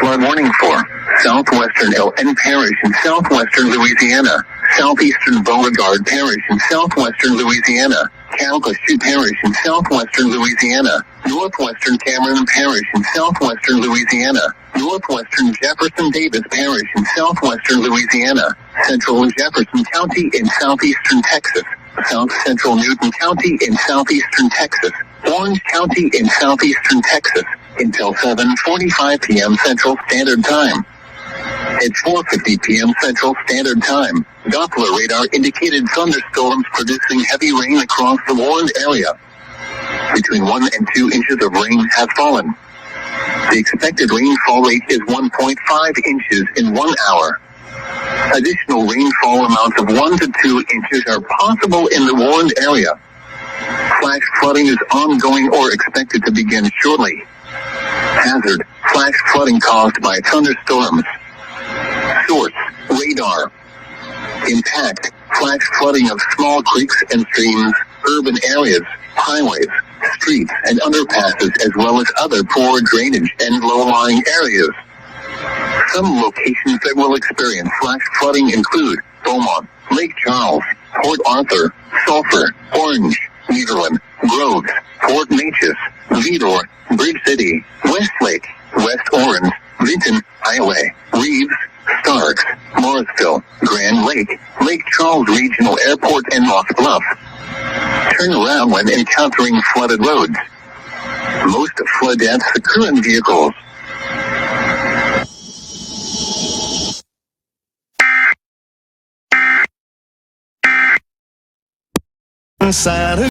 flood warning for southwestern LN Parish in southwestern Louisiana, southeastern Beauregard Parish in southwestern Louisiana, Calcasieu Parish in southwestern Louisiana, northwestern Cameron Parish in southwestern Louisiana, northwestern Jefferson Davis Parish in southwestern Louisiana, central Jefferson County in southeastern Texas, south central Newton County in southeastern Texas, Orange County in southeastern Texas, until 7:45 p.m. Central Standard Time. At 4:50 p.m. Central Standard Time, Doppler radar indicated thunderstorms producing heavy rain across the warned area. Between 1 and 2 inches of rain have fallen. The expected rainfall rate is 1.5 inches in 1 hour. Additional rainfall amounts of 1 to 2 inches are possible in the warned area. Flash flooding is ongoing or expected to begin shortly. Hazard: flash flooding caused by thunderstorms. Source: radar. Impact: flash flooding of small creeks and streams, urban areas, highways, streets and underpasses, as well as other poor drainage and low-lying areas. Some locations that will experience flash flooding include Beaumont, Lake Charles, Port Arthur, Sulphur, Orange, Nederland, Groves, Fort Neches, Vidor, Bridge City, Westlake, West Orange, Vinton, Iowa, Reeves, Starks, Morrisville, Grand Lake, Lake Charles Regional Airport and Moss Bluff. Turn around when encountering flooded roads. Most flood deaths occur in vehicles. Inside